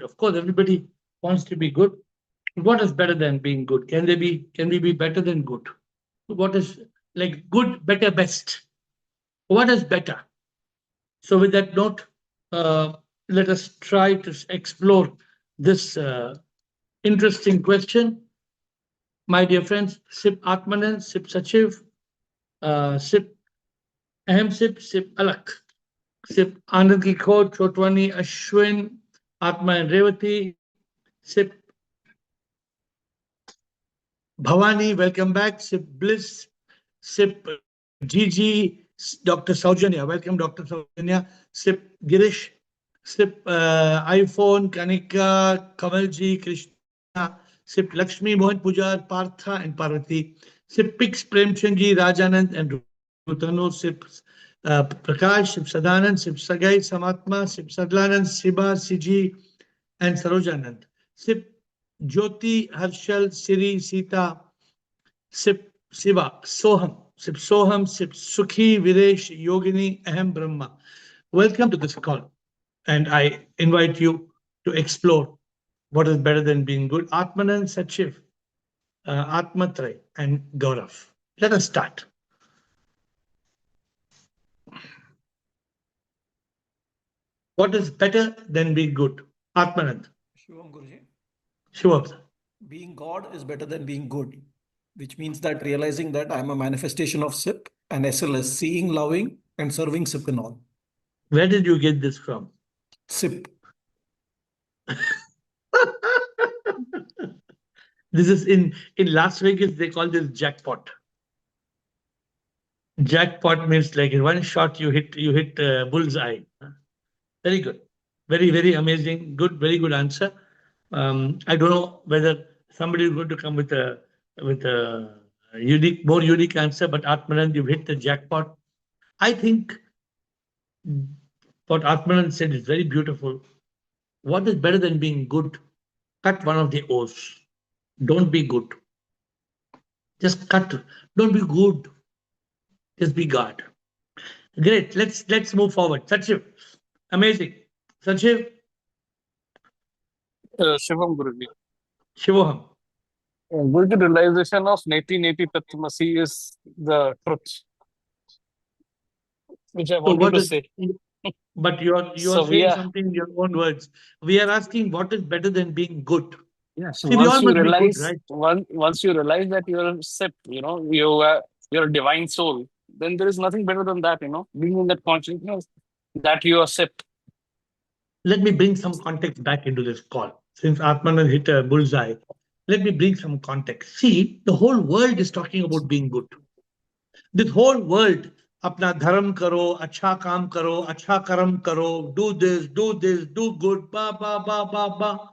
Of course, everybody wants to be good. What is better than being good? Can we be better than good? What is like good, better, best? What is better? So with that note, let us try to explore this interesting question. My dear friends, Sip Atmanan, Sip Sachiv, Sip Ahem Sip, Sip Alak, Sip Anand Ki Khod, Chotwani, Ashwin, Atma and Revati, Sip Bhavani, welcome back. Sip Bliss, Sip Gigi, Dr. Saujanya, welcome Dr. Saujanya. Sip Girish, Sip iPhone, Kanika, Kamalji, Krishna, Sip Lakshmi, Mohan Pujar, Partha and Parvati. Sip Pix, Premchandji, Rajanand and Rutanu, Sip Prakash, Sip Sadanand, Sip Sagai, Samatma, Sip Sadlanand, Siba, Siji and Sarojanand. Sip Jyoti, Harshal, Siri, Sita, Sip Siva, Soham, Sip Soham, Sip Sukhi, Viresh, Yogini, Ahem Brahma. Welcome to this call. And I invite you to explore what is better than being good. Atmanan, Sachiv, Atmatray, and Gaurav. Let us start. What is better than being good? Atmanand. Shivam Guruji. Shivam. Being God is better than being good, which means that realizing that I am a manifestation of SIP and SLS, seeing, loving, and serving SIP in all. Where did you get this from? SIP. This is in Las Vegas, they call this jackpot. Jackpot means like in one shot you hit bullseye. Very good. Very, very amazing. Good, very good answer. I don't know whether somebody is going to come with a more unique answer, but Atmanand, you've hit the jackpot. I think what Atmanand said is very beautiful. What is better than being good? Cut one of the O's. Don't be good. Just cut. Don't be good. Just be God. Great. Let's move forward. Sachiv. Amazing. Sachiv. Shivam Guruji. Shivoham. Good realization of Neti Neti Tatmasi is the truth, which I So wanted what to is, say. but you are So we saying are, something in your own words. We are asking what is better than being good. yeah. So See, we all once you must be good, realize, right? once you realize that you're SIP, you're a divine soul, then there is nothing better than that, being in that consciousness that you are SIP. Let me bring some context back into this call. Since Atman has hit a bullseye, let me bring some context. See, the whole world is talking about being good. This whole world, apna dharam karo, acha kaam karo, acha karam karo, do this, do good, ba ba ba ba ba.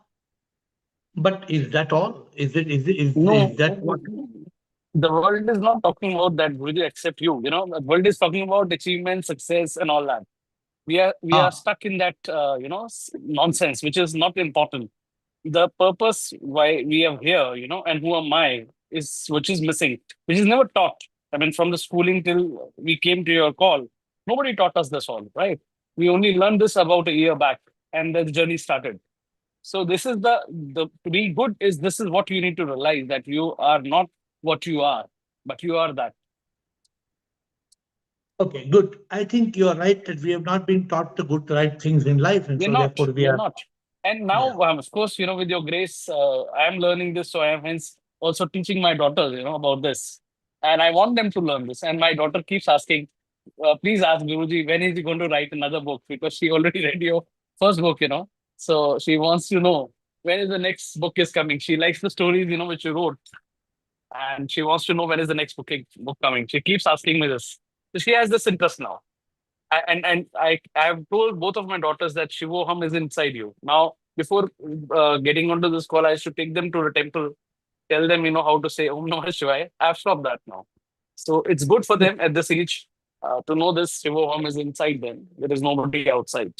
But is that all? Is No, that what? the world is not talking about that, Guruji, except you. The world is talking about achievement, success, and all that. We are Ah, stuck in that nonsense, which is not important. The purpose why we are here, and who am I, is which is missing, which is never taught. I mean, from the schooling till we came to your call, nobody taught us this all, right? We only learned this about a year back, and the journey started. So this is the to be good is this is what you need to realize, that you are not what you are, but you are that. okay, good. I think you are right that we have not been taught the good, right things in life, and We're so not. therefore we We're are. not. And Yeah. now, of course, with your grace, I am learning this. So I am hence also teaching my daughters, about this. And I want them to learn this. And my daughter keeps asking, please ask Guruji, when is he going to write another book? Because she already read your first book. So she wants to know when is the next book is coming. She likes the stories, which you wrote. And she wants to know when is the next book coming. She keeps asking me this. So she has this interest now. I have told both of my daughters that Shivoham is inside you. Now, before getting onto this call, I used to take them to the temple, tell them, how to say Om Namah Shivaya. I've stopped that now. So it's good for them at this age to know this Shivoham is inside them. There is nobody outside.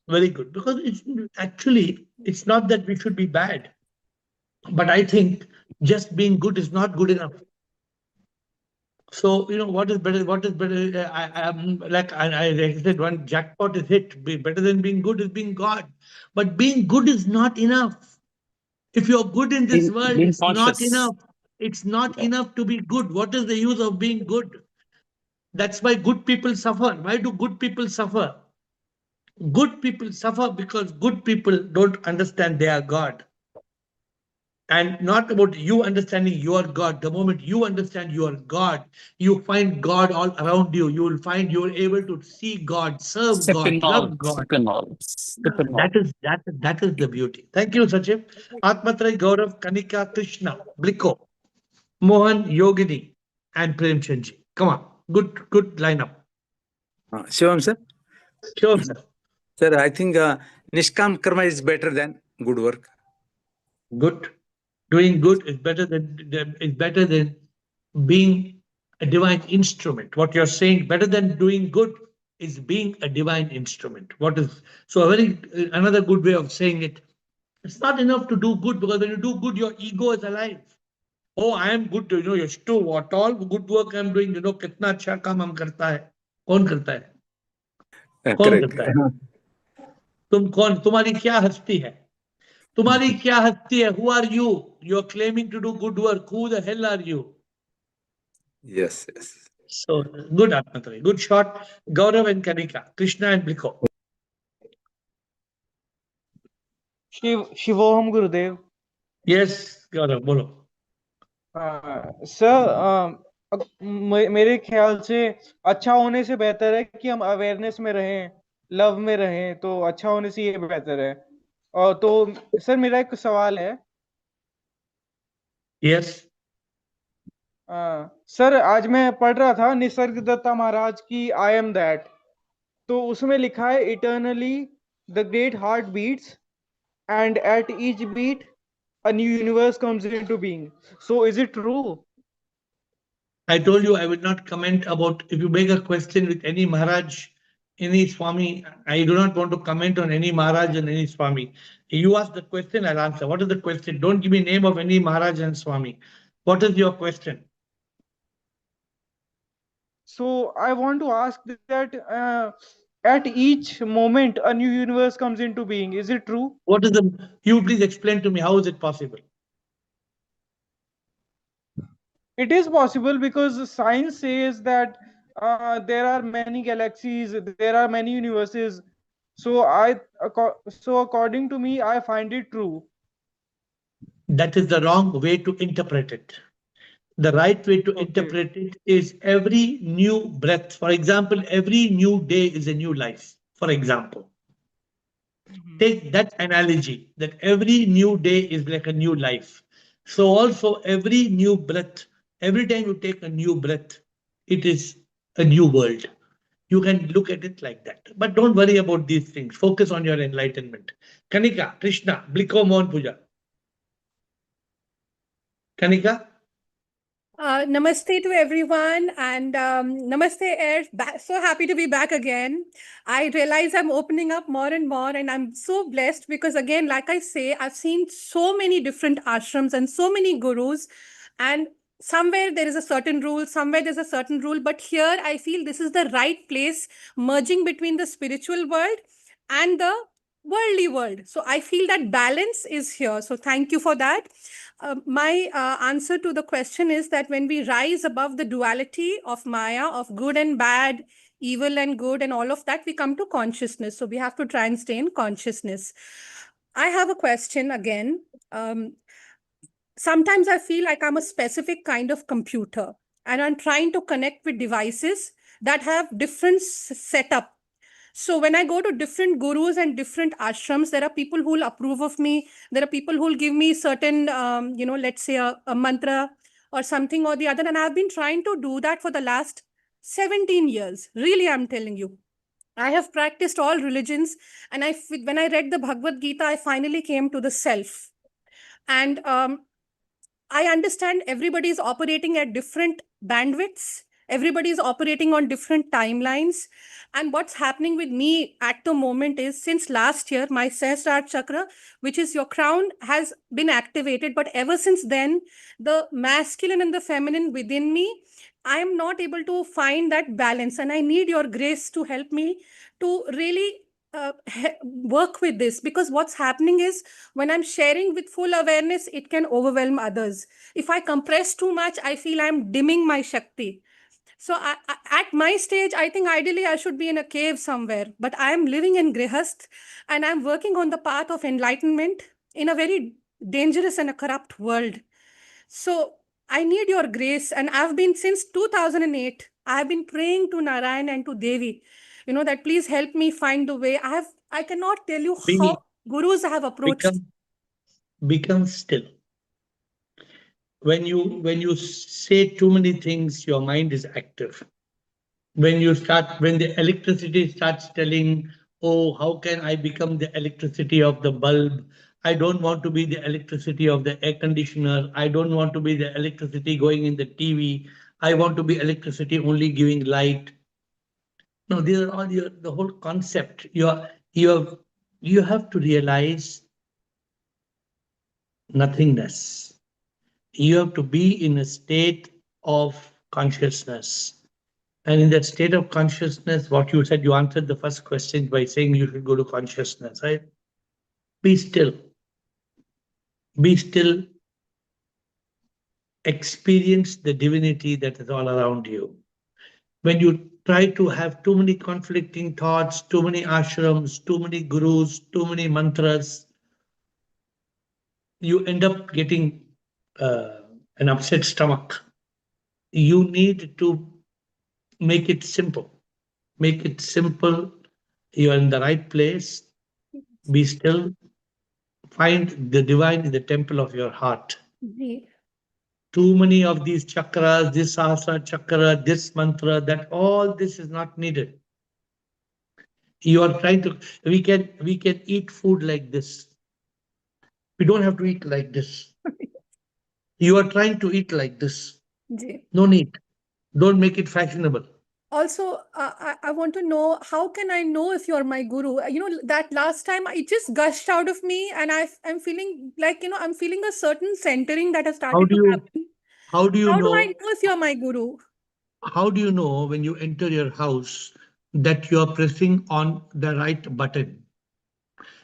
Very good. Because it's not that we should be bad, but I think just being good is not good enough. So, what is better? What is better? I said, one jackpot is hit. Better than being good is being God. But being good is not enough. If you're good in this world, Being it's not conscious. enough. It's not Yeah. enough to be good. What is the use of being good? That's why good people suffer. Why do good people suffer? Good people suffer because good people don't understand they are God. And not about you understanding you are God. The moment you understand you are God, you find God all around you. You will find you're able to see God, serve Sip God, and all. love God. Sip and all. Sip and all. That is the beauty. Thank you, Sachin. Atmatray, Gaurav, Kanika, Krishna, Bliko, Mohan, Yogini, and Premchandji. Come on. Good lineup. Shivam sir. Sure, sir. Sir, I think Nishkam Karma is better than good work. Good. Doing good is better than being a divine instrument. What you're saying, better than doing good, is being a divine instrument. What is so a very another good way of saying it? It's not enough to do good, because when you do good, your ego is alive. Oh, I am good. You're too what all good work I'm doing. कितना अच्छा काम हम करता है. कौन करता है? कौन Correct. करता है? तुम कौन? तुम्हारी क्या हस्ती है? तुम्हारी क्या हस्ती है? Who are you? You're claiming to do good work. Who the hell are you? Yes, yes. So good, Atmatari. Good shot. Gaurav and Kanika, Krishna and Bliko. शिवोहम Gurudev. Yes, Gaurav, bolo. Sir, मेरे ख्याल से अच्छा होने से बेहतर है कि हम अवेयरनेस में रहें, लव में रहें, तो अच्छा होने से ये बेहतर है। और तो सर मेरा एक सवाल है। Yes. सर आज मैं पढ़ रहा था निसर्ग दत्ता महाराज की आई एम दैट, तो उसमें लिखा है eternally the great heart beats and at each beat a new universe comes into being. So is it true? I told you I will not comment about if you make a question with any Maharaj, any Swami. I do not want to comment on any Maharaj and any Swami. You ask the question, I'll answer. What is the question? Don't give me name of any Maharaj and Swami. What is your question? So I want to ask that at each moment a new universe comes into being. Is it true? What is the? You please explain to me. How is it possible? It is possible because science says that there are many galaxies, there are many universes. So according to me, I find it true. That is the wrong way to interpret it. The right way to Okay. interpret it is every new breath. For example, every new day is a new life. For example, take that analogy that every new day is like a new life. So also every new breath, every time you take a new breath, it is a new world. You can look at it like that. But don't worry about these things. Focus on your enlightenment. Kanika, Krishna, Bliko Mohan Puja. Kanika? Namaste to everyone, and namaste, AiR. So happy to be back again. I realize I'm opening up more and more, and I'm so blessed because, again, like I say, I've seen so many different ashrams and so many gurus, and somewhere there is a certain rule, somewhere there's a certain rule, but here I feel this is the right place, merging between the spiritual world and the worldly world. So I feel that balance is here. So thank you for that. My answer to the question is that when we rise above the duality of Maya, of good and bad, evil and good, and all of that, we come to consciousness. So we have to try and stay in consciousness. I have a question again. Sometimes I feel like I'm a specific kind of computer and I'm trying to connect with devices that have different setup. So when I go to different gurus and different ashrams, there are people who will approve of me. There are people who will give me certain, let's say a mantra or something or the other. And I've been trying to do that for the last 17 years. Really, I'm telling you. I have practiced all religions. And when I read the Bhagavad Gita, I finally came to the self. And I understand everybody is operating at different bandwidths. Everybody is operating on different timelines. And what's happening with me at the moment is since last year, my Sahasrara chakra, which is your crown, has been activated. But ever since then, the masculine and the feminine within me I am not able to find that balance, and I need your grace to help me to really work with this, because what's happening is when I'm sharing with full awareness, it can overwhelm others. If I compress too much, I feel I'm dimming my Shakti. So at my stage, I think ideally I should be in a cave somewhere, but I am living in Grihast and I'm working on the path of enlightenment in a very dangerous and a corrupt world. So I need your grace. And I've been since 2008, I've been praying to Narayan and to Devi, that please help me find the way. I cannot tell you how Be gurus have approached. become still. When you say too many things, your mind is active. When the electricity starts telling, oh, how can I become the electricity of the bulb? I don't want to be the electricity of the air conditioner. I don't want to be the electricity going in the TV. I want to be electricity only giving light. No, these are all the whole concept. You have to realize nothingness. You have to be in a state of consciousness. And in that state of consciousness, what you said, you answered the first question by saying you should go to consciousness, right? Be still. Be still. Experience the divinity that is all around you. When you try to have too many conflicting thoughts, too many ashrams, too many gurus, too many mantras, you end up getting an upset stomach. You need to make it simple. Make it simple. You are in the right place. Be still. Find the divine in the temple of your heart. Ji. Too many of these chakras, this sahasra chakra, this mantra, that all this is not needed. You are trying to, we can eat food like this. We don't have to eat like this. You are trying to eat like this. Ji. No need. Don't make it fashionable. Also, I want to know, how can I know if you're my guru? That last time it just gushed out of me, and I'm feeling like, I'm feeling a certain centering that has How started do to you happen. how do you How do I know know if you're my guru? how do you know when you enter your house that you are pressing on the right button?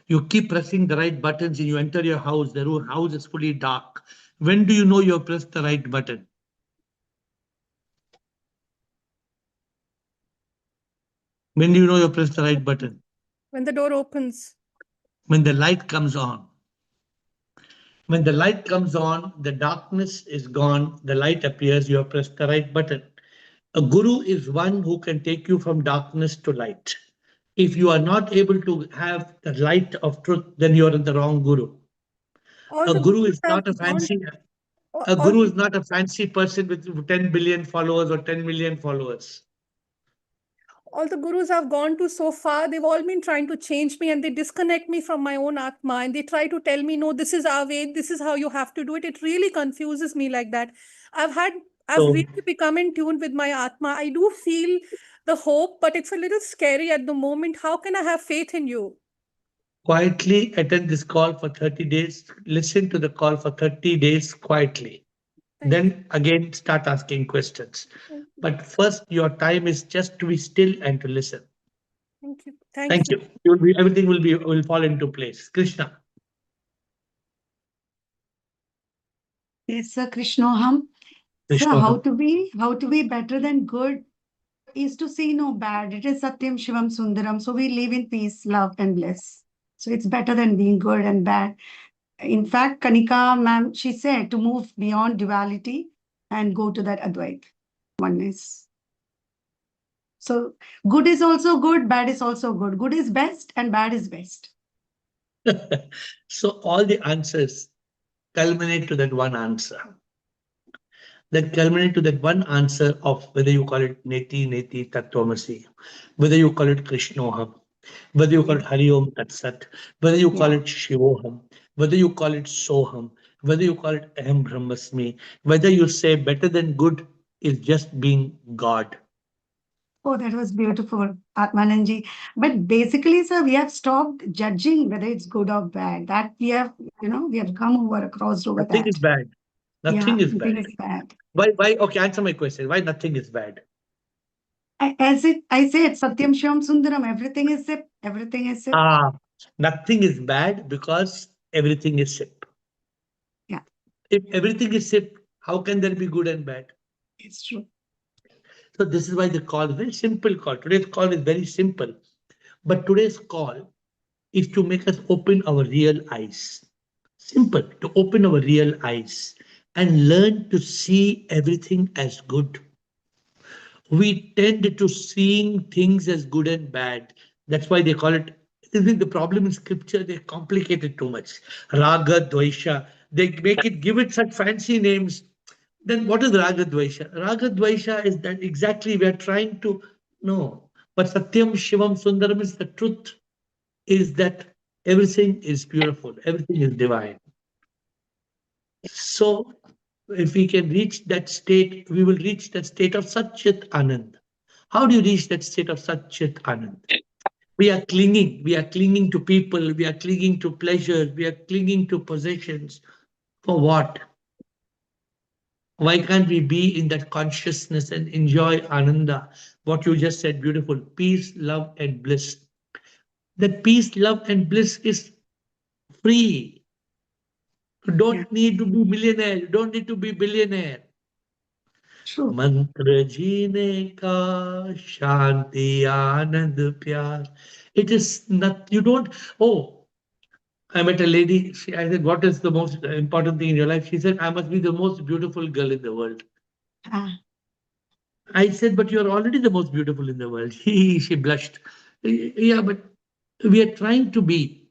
You keep pressing the right buttons and you enter your house, the house is fully dark. When do you know you have pressed the right button? When do you know you have pressed the right button? When the door opens. When the light comes on. When the light comes on, the darkness is gone, the light appears, you have pressed the right button. A guru is one who can take you from darkness to light. If you are not able to have the light of truth, then you are in the wrong guru. All A the guru gurus is have not a gone. fancy all, a all guru is not a fancy person with 10 billion followers or 10 million followers. all the gurus have gone to so far. They've all been trying to change me, and they disconnect me from my own Atma, and they try to tell me, no, this is our way, this is how you have to do it. It really confuses me like that. I've So really become in tune with my Atma. I do feel the hope, but it's a little scary at the moment. How can I have faith in you? quietly attend this call for 30 days. Listen to the call for 30 days quietly. Thank you. Then again start asking questions. Thank you. But first, your time is just to be still and to listen. Thank you. Thank Thank you. you. Everything will fall into place. Krishna. Yes, sir, Krishnoham. Sir, Krishna. how to be better than good is to see no bad. It is Satyam Shivam Sundaram. So we live in peace, love, and bliss. So it's better than being good and bad. In fact, Kanika ma'am, she said to move beyond duality and go to that Advait oneness. So good is also good, bad is also good. Good is best and bad is best. So all the answers culminate to that one answer. That culminate to that one answer of whether you call it Neti Neti Tattvamasi, whether you call it Krishnoham, whether you call it Hari Om Tat Sat, whether you call it Shivoham, whether you call it Soham, whether you call it Aham Brahmasmi, whether you say better than good is just being God. Oh, that was beautiful, Atmananji. But basically, sir, we have stopped judging whether it's good or bad. That we have come over a crossroad with Nothing that. is bad. Nothing is nothing bad. is bad. Why? Okay, answer my question. Why nothing is bad? I said, Satyam Shivam Sundaram, everything is sip, everything is sip. Nothing is bad because everything is sip. Yeah. If everything is sip, how can there be good and bad? It's true. So this is why the call is very simple call. Today's call is very simple. But today's call is to make us open our real eyes. Simple, to open our real eyes and learn to see everything as good. We tend to seeing things as good and bad. That's why they call it. I think the problem in scripture, they complicate it too much. Raga, Dvaisha, they make it, give it such fancy names. Then what is Raga, Dvaisha? Raga, Dvaisha is that exactly we are trying to know. But Satyam, Shivam, Sundaram is the truth, is that everything is beautiful, everything is divine. So if we can reach that state, we will reach that state of Satchit Anand. How do you reach that state of Satchit Anand? We are clinging to people, we are clinging to pleasures, we are clinging to possessions. For what? Why can't we be in that consciousness and enjoy Ananda? What you just said, beautiful, peace, love, and bliss. That peace, love, and bliss is free. You don't need to be millionaire, you don't need to be billionaire. True. मंत्र जीने का शांति आनंद प्यार. It is not, you don't, oh, I met a lady, I said, what is the most important thing in your life? She said, I must be the most beautiful girl in the world. Ah, I said, but you're already the most beautiful in the world. She blushed. Yeah, but we are trying to be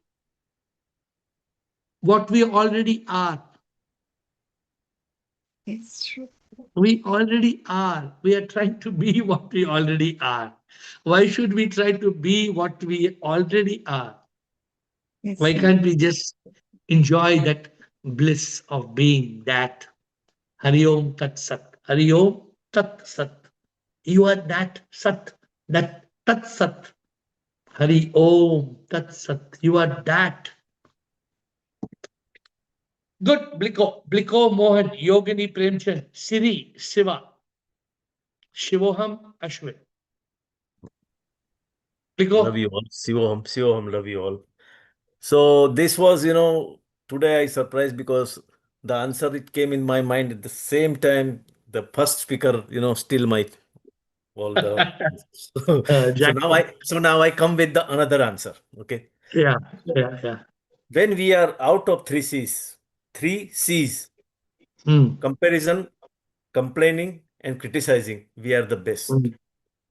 what we already are. it's true. We already are. We are trying to be what we already are. Why should we try to be what we already are? Yes, Why sir. can't we just enjoy that bliss of being that? Hari Om Tat Sat. Hari Om Tat Sat. You are that Sat, that Tat Sat. Hari Om Tat Sat. You are that. Good. Bliko Mohan, Yogini Premchand, Siri, Siva, Shivoham Ashwin. Love Bliko. you all. Sivoham, love you all. So this was, today I surprised because the answer it came in my mind at the same time. The first speaker, still my all the. Jackpot. So now I come with the another answer. Okay. Yeah. When we are out of three C's, comparison, complaining, and criticizing, we are the best.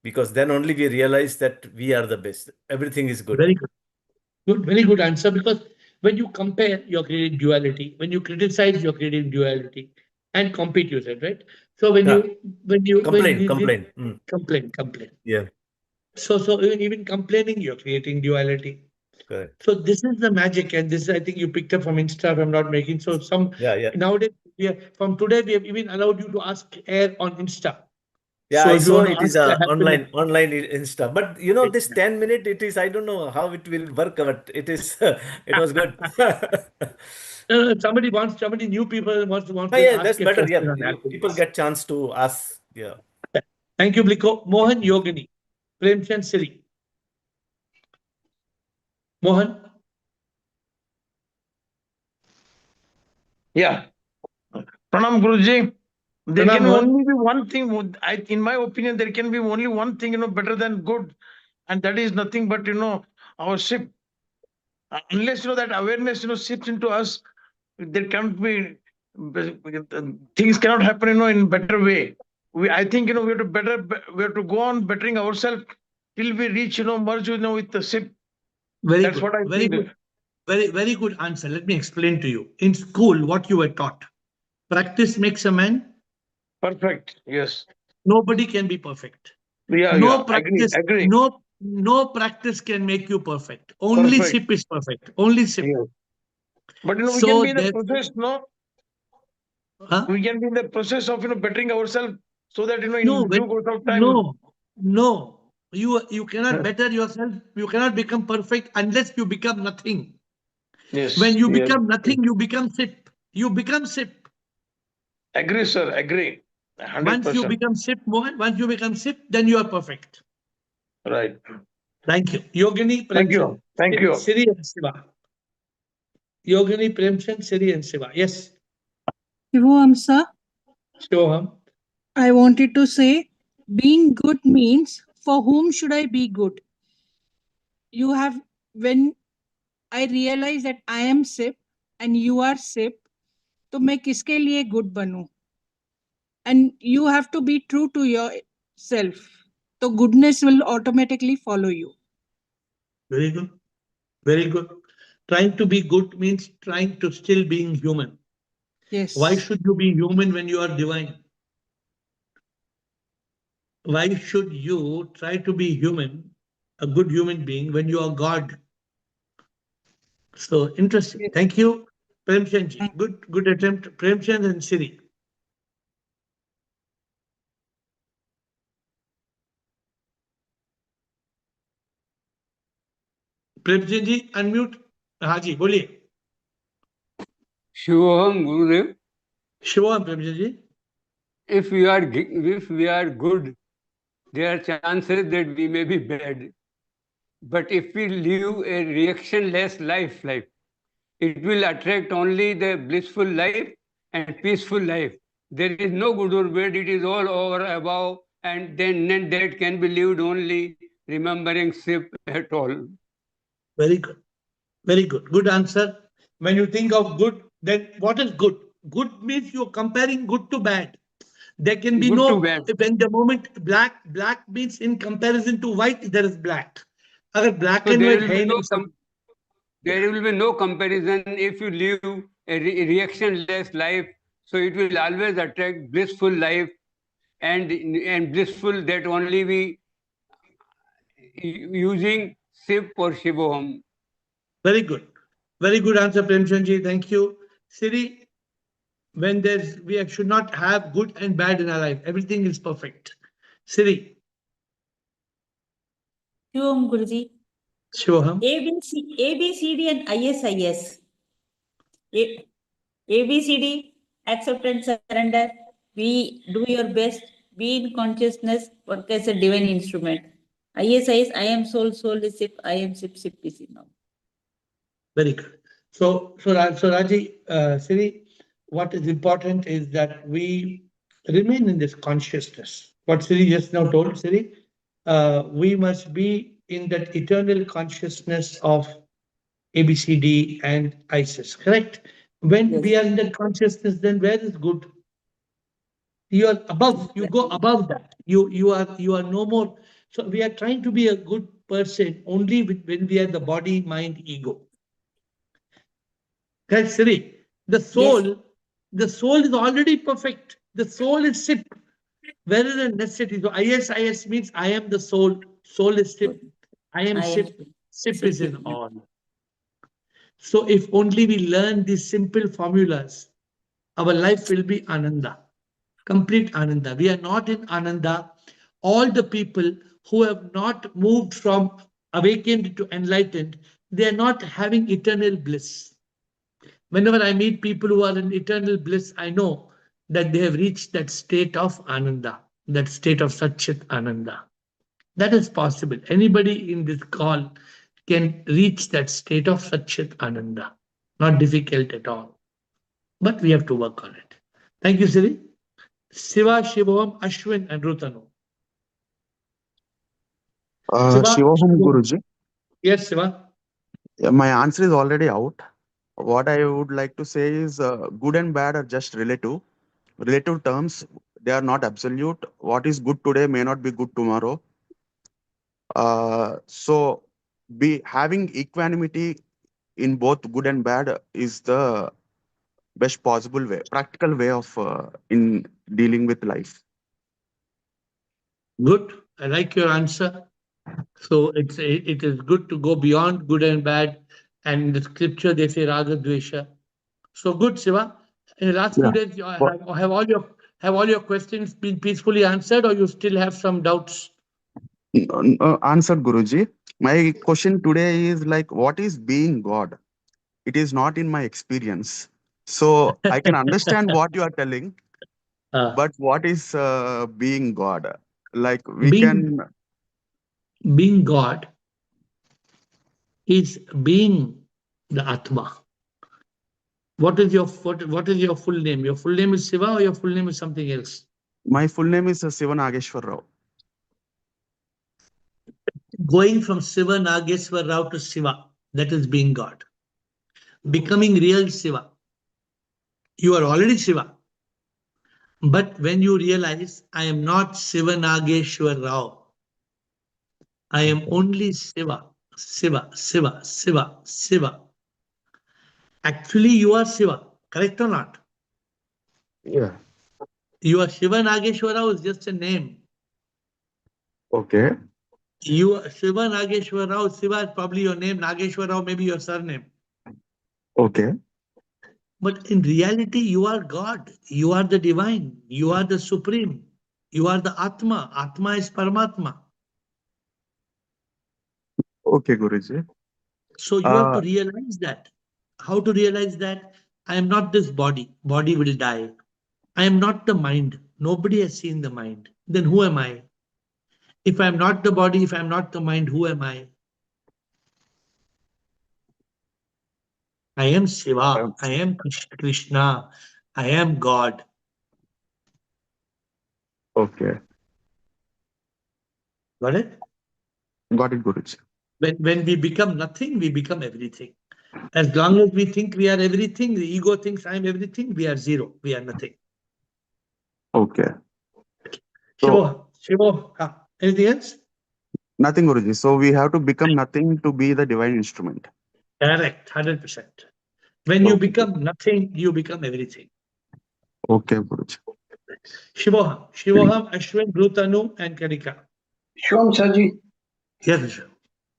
Because then only we realize that we are the best. Everything is good. Very good. Good, very good answer. Because when you compare, you're creating duality. When you criticize, you're creating duality. And compete, you said, right? So when Yeah. you Complain. complain. Yeah. So even complaining, you're creating duality. Correct. So this is the magic, and this is, I think you picked up from Insta, if I'm not making. So Yeah. nowadays, from today, we have even allowed you to ask AiR on Insta. Yeah, So I if you saw want to it is ask the a happiness, online Insta. But this 10 minute, it is, I don't know how it will work, but it is, it was good. somebody new people wants Oh, to yeah, ask that's a better. question Yeah, on people happiness. get chance to ask. Yeah. Thank you, Bliko. Mohan Yogini, Premchand Siri. Mohan. Yeah. Pranam Guruji. There Pranam, can Mohan. only be one thing, in my opinion, there can be only one thing, better than good. And that is nothing but, our ship. Unless, that awareness, seeps into us, there can't be, things cannot happen, in better way. I think, we have to go on bettering ourselves till we reach, merge, with the ship. Very That's good. what I Very think. good. Very good answer. Let me explain to you. In school, what you were taught, practice makes a man. Perfect. Yes. Nobody can be perfect. Yeah. No Agree. practice, no practice can make you perfect. Only Perfect. SIP is perfect. Only SIP. Yes. But we So can be in the therefore, process, no? huh? We can be in the process of bettering ourselves so that No, in due course of time. no. You cannot better yourself. You cannot become perfect unless you become nothing. When Yes. you Yes. become nothing, you become SIP. You become SIP. Agree, sir. Agree. Once you 100%. become SIP, Mohan, once you become SIP, then you are perfect. Right. Thank you. Yogini Thank Premchand. you. Thank you. Siri and Siva. Yogini Premchand, Siri and Siva. Yes. Shivoham sir, Shivoham. I wanted to say being good means for whom should I be good? You have, when I realize that I am SIP and you are SIP, तो मैं किसके लिए good बनूं? And you have to be true to yourself. So goodness will automatically follow you. Very good. Very good. Trying to be good means trying to still being human. Yes. Why should you be human when you are divine? Why should you try to be human, a good human being, when you are God? So interesting. Yes. Thank you, Premchand ji. Good attempt, Premchand and Siri. Premchand ji, unmute. हाँ जी, बोलिए. Shivoham Gurudev, Shivoham Premchand ji. if we are good, there are chances that we may be bad. But if we live a reactionless life, it will attract only the blissful life and peaceful life. There is no good or bad, it is all over above, and then that can be lived only remembering SIP at all. Very good. Very good. Good answer. When you think of good, then what is good? Good means you're comparing good to bad. There can be Good to no, bad. when the moment black means in comparison to white, there is black. अगर black So and there white will है be no नहीं सब. there will be no comparison if you live a reactionless life. So it will always attract blissful life, and blissful that only we using SIP or Shivoham. Very good. Very good answer, Premchand ji. Thank you. Siri, when we should not have good and bad in our life. Everything is perfect. Siri. Shivam Guruji. Shivoham. ABCD and ISIS. ABCD, accept and surrender. We do your best. Be in consciousness. Work as a divine instrument. ISIS, I am soul, soul is SIP. I am SIP, SIP is now. Very good. So Raji, Siri, what is important is that we remain in this consciousness. What Siri just now told, Siri, we must be in that eternal consciousness of ABCD and ISIS, correct? When we are in that consciousness, then where is good? You are above, you go above that. You are no more. So we are trying to be a good person only when we are the body, mind, ego. Correct, Siri. The soul is already perfect. The soul is SIP. Where is the necessity? So ISIS means I am the soul. Soul is SIP. I am SIP. SIP is in all. So if only we learn these simple formulas, our life will be Ananda. Complete Ananda. We are not in Ananda. All the people who have not moved from awakened to enlightened, they are not having eternal bliss. Whenever I meet people who are in eternal bliss, I know that they have reached that state of Ananda, that state of Satchit Ananda. That is possible. Anybody in this call can reach that state of Satchit Ananda. Not difficult at all. But we have to work on it. Thank you, Siri. Siva, Shivam, Ashwin, and Rutanu. Shivoham Guruji. Yes, Siva. My answer is already out. What I would like to say is good and bad are just relative. Relative terms, they are not absolute. What is good today may not be good tomorrow. So be having equanimity in both good and bad is the best possible way, practical way of in dealing with life. Good. I like your answer. So it is good to go beyond good and bad. And in the scripture, they say Raga Dvesha. So good, Siva. In the last few days, have all your questions been peacefully answered, or you still have some doubts? Answered, Guruji. My question today is like, what is being God? It is not in my experience. So I can understand what you are telling. But what is being God? Like we being can, being God is being the Atma. What is your full name? Your full name is Shiva or your full name is something else? my full name is Siva Nageshwar Rao. Going from Shiva Nageshwar Rao to Shiva, that is being God. Becoming real Shiva. You are already Shiva. But when you realize I am not Shiva Nageshwar Rao, I am only Shiva, Shiva, Shiva, Shiva, Shiva. Actually, you are Shiva, correct or not? Yeah. You are Shiva Nageshwar Rao is just a name. Okay. You are Shiva Nageshwar Rao, Shiva is probably your name, Nageshwar Rao may be your surname. Okay. But in reality, you are God. You are the divine. You are the supreme. You are the Atma. Atma is Paramatma. Okay, Guruji. So you have to realize that. How to realize that? I am not this body. Body will die. I am not the mind. Nobody has seen the mind. Then who am I? If I am not the body, if I am not the mind, who am I? I am Shiva. I am Krishna. I am God. Okay. Got it? Got it, Guruji. When we become nothing, we become everything. As long as we think we are everything, the ego thinks I am everything, we are zero. We are nothing. Okay. So, Shiva, anything else? nothing, Guruji. So we have to become nothing to be the divine instrument. Correct, 100%. When you Okay. become nothing, you become everything. Okay, Guruji. Shivoham, Ashwin, Brutanu, and Karika. Shom Saji. Yes,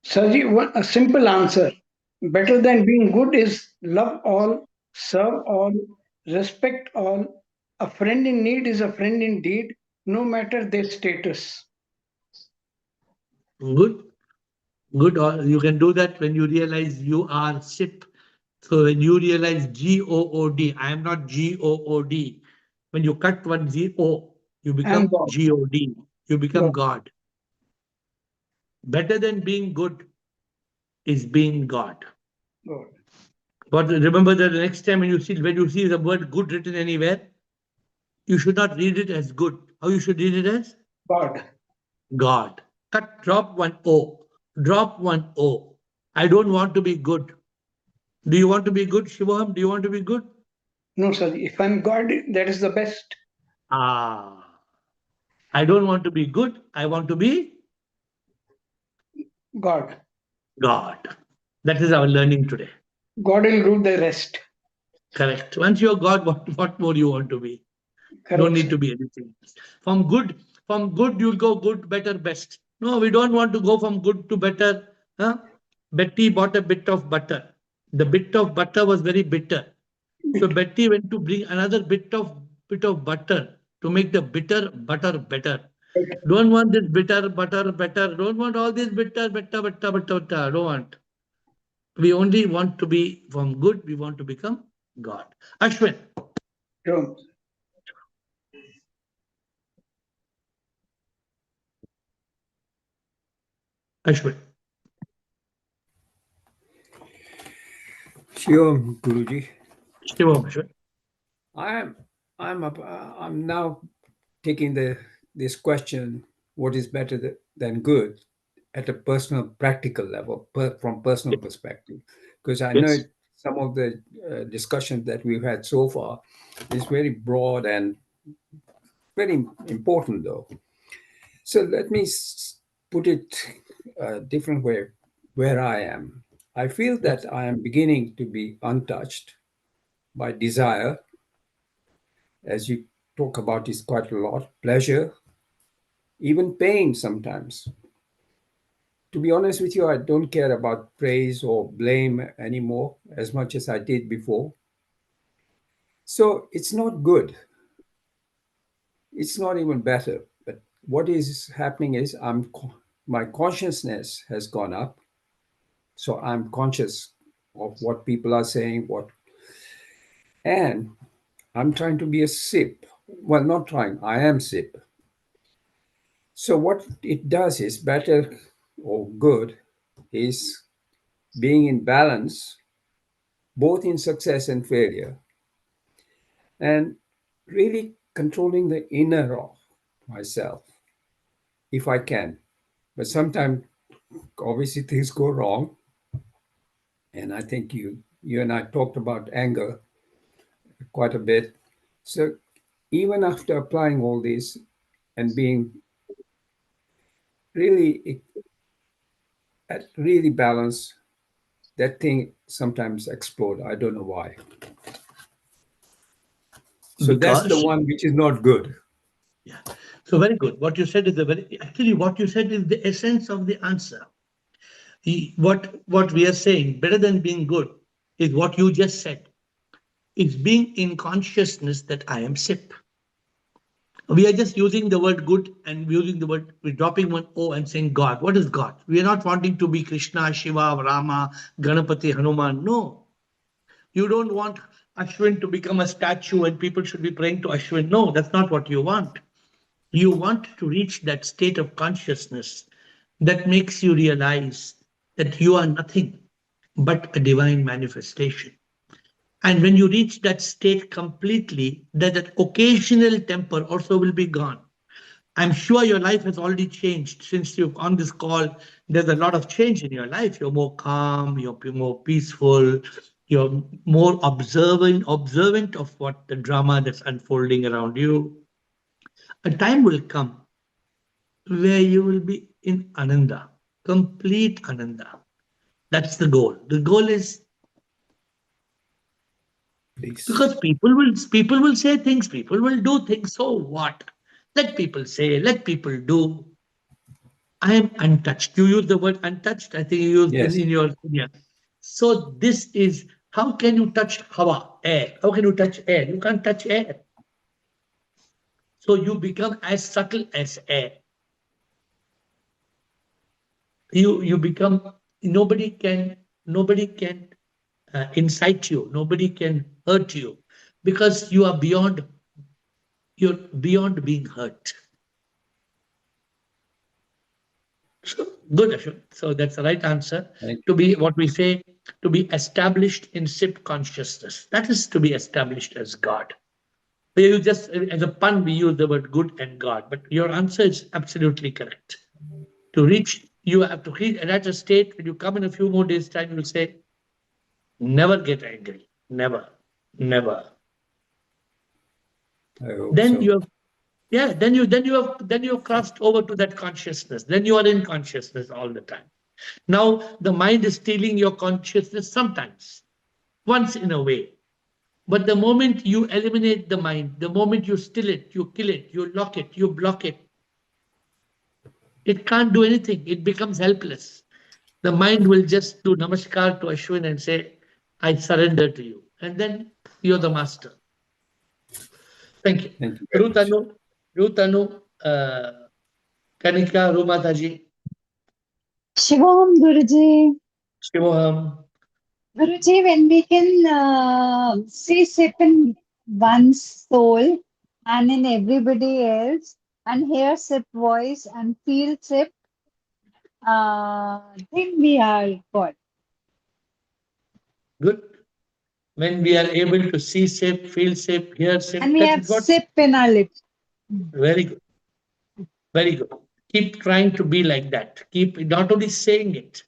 Saji, a simple answer. Better than being good is love all, serve all, respect all. A friend in need is a friend indeed, no matter their status. good. Good. You can do that when you realize you are SIP. So when you realize GOOD, I am not GOOD. When you cut one ZO, you become God. GOD. You become God. God. Better than being good is being God. God. But remember that the next time when you see the word good written anywhere, you should not read it as good. How you should read it as? God. God. Drop one O. Drop one O. I don't want to be good. Do you want to be good, Shivam? Do you want to be good? No, Saji. If I'm God, that is the best. I don't want to be good. I want to be God. God. That is our learning today. God will do the rest. Correct. Once you're God, what more you want to be? Correct, Don't need sir. to be anything. From good, you'll go good, better, best. No, we don't want to go from good to better. Huh? Betty bought a bit of butter. The bit of butter was very bitter. So Betty went to bring another bit of butter to make the bitter butter better. Don't want this bitter butter better. Don't want all this bitter. Don't want. We only want to be from good. We want to become God. Ashwin. Sure. Ashwin. Sure, Guruji. Shivam, Ashwin. I'm now taking this question, what is better than good, at a personal, practical level, from personal perspective, because I know some of the discussions that we've had so far is very broad and very important, though. So let me put it a different way. Where I am, I feel that I am beginning to be untouched by desire, as you talk about this quite a lot, pleasure, even pain sometimes. To be honest with you, I don't care about praise or blame anymore as much as I did before. So it's not good. It's not even better. But what is happening is my consciousness has gone up. So I'm conscious of what people are saying, and I'm trying to be a sip well, not trying, I am SIP. So what it does is better or good is being in balance, both in success and failure, and really controlling the inner of myself if I can. But sometimes, obviously, things go wrong. And I think you and I talked about anger quite a bit. So even after applying all this and being really really balanced, that thing sometimes explode. I don't know why. So that's the one which is not good. Yeah. So very good. What you said is actually what you said is the essence of the answer. What we are saying, better than being good, is what you just said. It's being in consciousness that I am SIP. We are just using the word good and we're dropping one O and saying God. What is God? We are not wanting to be Krishna, Shiva, Rama, Ganapati, Hanuman. No. You don't want Ashwin to become a statue and people should be praying to Ashwin. No, that's not what you want. You want to reach that state of consciousness that makes you realize that you are nothing but a divine manifestation. And when you reach that state completely, that occasional temper also will be gone. I'm sure your life has already changed since you're on this call. There's a lot of change in your life. You're more calm, you're more peaceful, you're more observant of what the drama that's unfolding around you. A time will come where you will be in Ananda, complete Ananda. That's the goal. The goal is because people will say things, people will do things. So what? Let people say, let people do. I am untouched. You use the word untouched. I think you used in your opinion. So this is how can you touch Hawa, air? How can you touch air? You can't touch air. So you become as subtle as air. You become nobody can incite you. Nobody can hurt you because you are beyond. You're beyond being hurt. So, good, Ashwin. So that's the right answer. To be what we say, to be established in SIP consciousness. That is to be established as God. You just, as a pun, we use the word good and God, but your answer is absolutely correct. To reach, you have to reach, and at a state when you come in a few more days' time, you'll say, never get angry. Never. Never. Then you have then you have crossed over to that consciousness. Then you are in consciousness all the time. Now the mind is stealing your consciousness sometimes, once in a way. But the moment you eliminate the mind, the moment you still it, you kill it, you lock it, you block it, it can't do anything. It becomes helpless. The mind will just do namaskar to Ashwin and say, I surrender to you. And then you're the master. Thank you. Thank you very much. Rutanu, Kanika, Rumataji. Shivam, Guruji. Shivam. Guruji, when we can see SIP in one's soul and in everybody else and hear SIP voice and feel SIP, then we are God. Good. When we are able to see SIP, feel SIP, hear SIP, and we have SIP in our lips. Very good. Very good. Keep trying to be like that. Keep not only saying it.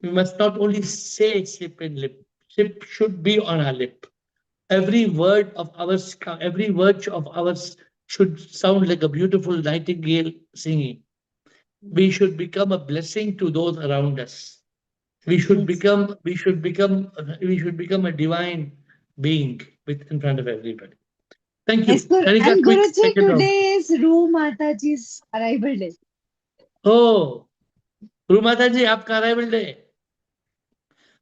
We must not only say SIP in lip. SIP should be on our lip. Every word of ours should sound like a beautiful nightingale singing. We should become a blessing to those around us. We should become a divine being in front of everybody. Thank you. Yes, and Guruji, today is Ru Mataji's arrival day. Oh, Ru Mataji, आपका arrival day.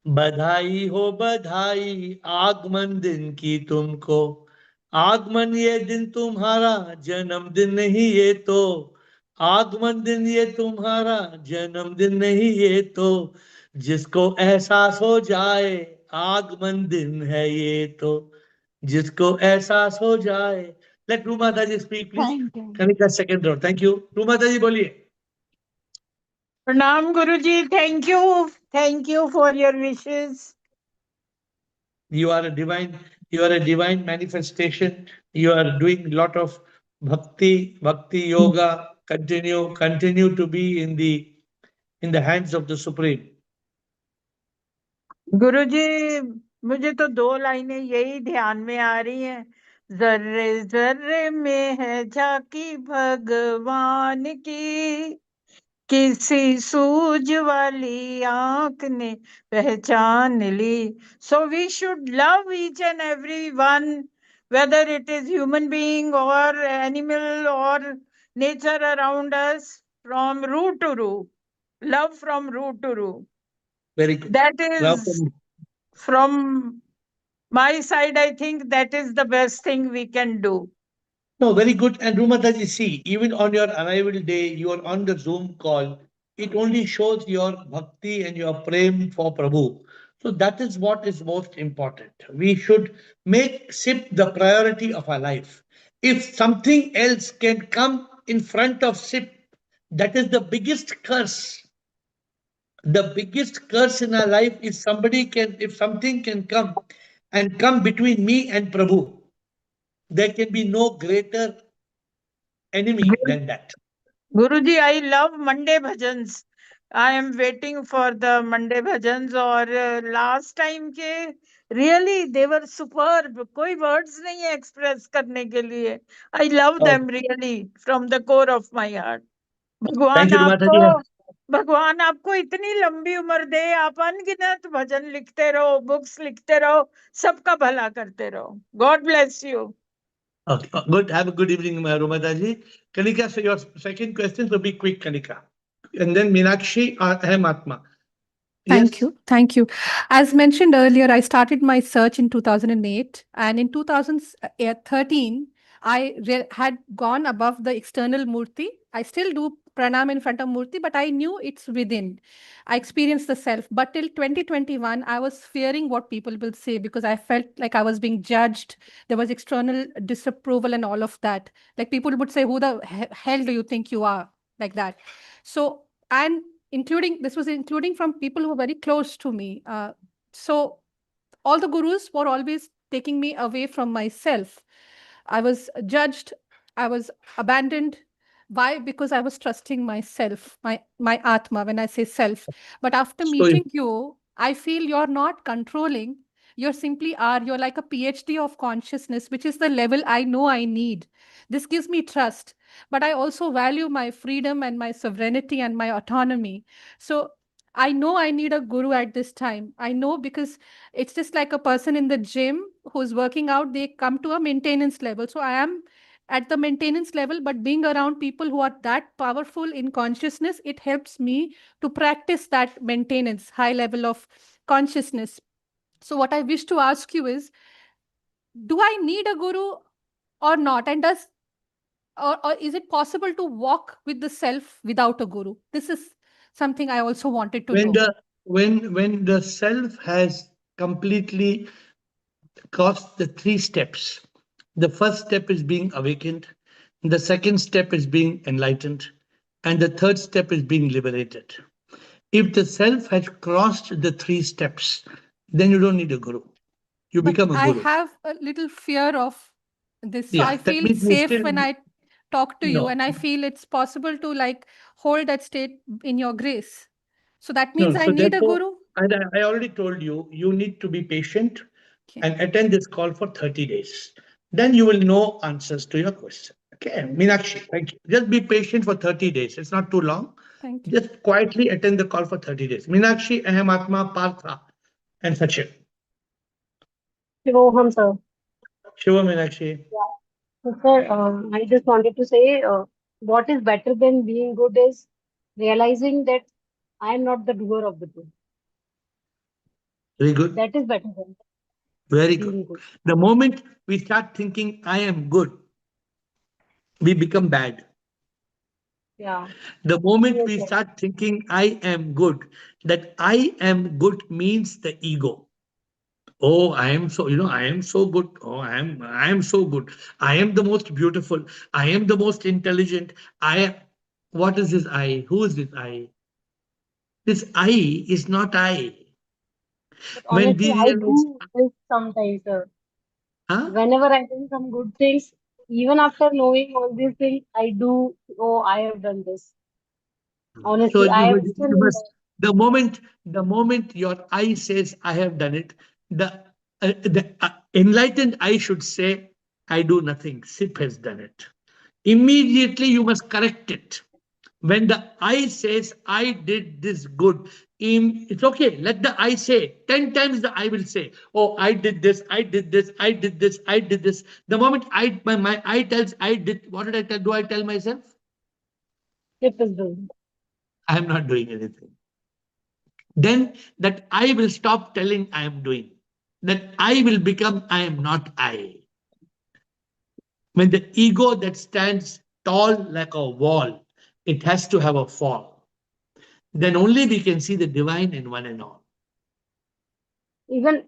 बधाई हो बधाई आगमन दिन की तुमको आगमन ये दिन तुम्हारा जन्मदिन नहीं ये तो आगमन दिन ये तुम्हारा जन्मदिन नहीं ये तो जिसको एहसास हो जाए आगमन दिन है ये तो जिसको एहसास हो जाए Let Rumataji speak, please. Thank you. Kanika, second row. Thank you. Rumataji, boliye. Pranam Guruji, thank you. Thank you for your wishes. You are a divine manifestation. You are doing a lot of bhakti yoga. Continue to be in the hands of the Supreme. गुरुजी मुझे तो 2 लाइनें यही ध्यान में आ रही हैं। जर्रे जर्रे में है झांकी भगवान की, किसी सूझ वाली आंख ने पहचान ली। So we should love each and every one, whether it is human being or animal or nature around us, from root to root. Love from root to root. Very good. That Love is, from- from my side, I think that is the best thing we can do. No, very good. And Rumataji, see, even on your arrival day, you are on the Zoom call. It only shows your bhakti and your prem for Prabhu. So that is what is most important. We should make SIP the priority of our life. If something else can come in front of SIP, that is the biggest curse. The biggest curse in our life is if something can come and come between me and Prabhu, there can be no greater enemy than that. Guruji, I love Monday bhajans. I am waiting for the Monday bhajans. और last time के really they were superb. कोई words नहीं है express करने के लिए. I love them really from the core of my heart. Thank you, Rumataji. भगवान आपको इतनी लंबी उम्र दे, आप अनगिनत भजन लिखते रहो, बुक्स लिखते रहो, सबका भला करते रहो. God bless you. Okay, good. Have a good evening, Rumataji. Kanika, so your second question will be quick, Kanika. And then Meenakshi or Atma. Thank you. Thank you. As mentioned earlier, I started my search in 2008, and in 2013, I had gone above the external Murti. I still do pranam in front of Murti, but I knew it's within. I experienced the self. But till 2021, I was fearing what people will say because I felt like I was being judged. There was external disapproval and all of that. Like people would say, "Who the hell do you think you are?" Like that. So, and this was including from people who were very close to me. So all the gurus were always taking me away from myself. I was judged, I was abandoned. Why? Because I was trusting myself, my Atma, when I say self. But after meeting you, I feel you're not controlling. You simply are. You're like a PhD of consciousness, which is the level I know I need. This gives me trust. But I also value my freedom and my sovereignty and my autonomy. So I know I need a guru at this time. I know because it's just like a person in the gym who's working out, they come to a maintenance level. So I am at the maintenance level, but being around people who are that powerful in consciousness, it helps me to practice that maintenance, high level of consciousness. So what I wish to ask you is, do I need a guru or not? And or is it possible to walk with the self without a guru? This is something I also wanted to know. When the self has completely crossed the 3 steps, the first step is being awakened, the second step is being enlightened, and the third step is being liberated. If the self has crossed the 3 steps, then you don't need a guru. You become a I guru. have a little fear of this. So Yeah, I that feel means you safe still when I talk to you, no. and I feel it's possible to like hold that state in your grace. So that No, means I so need a therefore, guru. and I already told you, you need to be patient and attend this call for 30 days. Then you will know answers to your question. Okay, Meenakshi, thank you. Just be patient for 30 days. It's not too long. Thank you. Just quietly attend the call for 30 days. Meenakshi, Aham, Atma, Partha, and Sachin. Shivoham, sir. Shiva, Meenakshi. So, sir, I just wanted to say what is better than being good is realizing that I am not the doer of the good. Very good. That is better than Very being good. good. The moment we start thinking, I am good, we become bad. Yeah. The moment Yes, we sir. start thinking, I am good, that I am good means the ego. Oh, I am so, I am so good. Oh, I am so good. I am the most beautiful. I am the most intelligent. What is this I? Who is this I? This I is not I. But When honestly, we I realize, do this sometimes, sir. huh? Whenever I do some good things, even after knowing all these things, I do, oh, I have done this. So Honestly, I you, am you still you in must, that. the moment your I says I have done it, the enlightened I should say, I do nothing. SIP has done it. Immediately you must correct it. When the I says, I did this good, it's okay. Let the I say. 10 times the I will say, oh, I did this, I did this, I did this, I did this. The moment my I tells I did, what did I tell? Do I tell myself? Tip is doing. I am not doing anything. Then that I will stop telling I am doing. That I will become I am not I. When the ego that stands tall like a wall, it has to have a fall. Then only we can see the divine in one and all. Even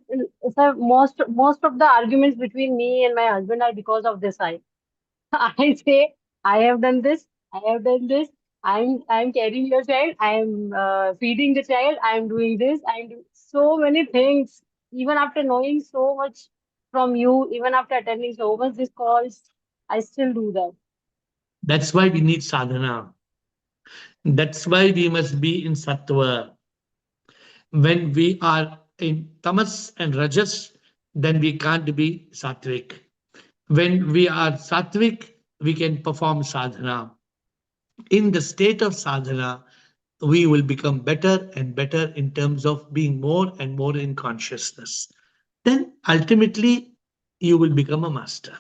sir, most of the arguments between me and my husband are because of this. I say I have done this. I have done this. I'm carrying your child. I'm feeding the child. I'm doing this. I'm doing so many things. Even after knowing so much from you, even after attending so much these calls, I still do that. That's why we need sadhana. That's why we must be in sattva. When we are in tamas and rajas, then we can't be sattvic. When we are sattvic, we can perform sadhana. In the state of sadhana, we will become better and better in terms of being more and more in consciousness. Then ultimately, you will become a master.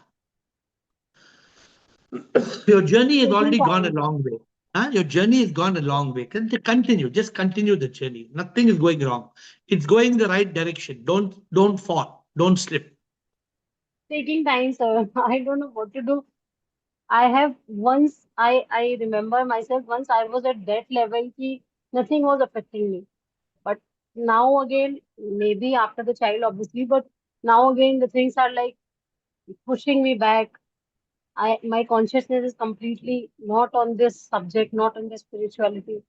Your journey has Taking already gone a time. long way. Huh? Your journey has gone a long way. Continue. Just continue the journey. Nothing is going wrong. It's going the right direction. Don't fall. Don't slip. Taking time, sir. I don't know what to do. I have once I remember myself once I was at that level ki nothing was affecting me. But now again, maybe after the child, obviously, but now again the things are like pushing me back. My consciousness is completely not on this subject, not on the spirituality.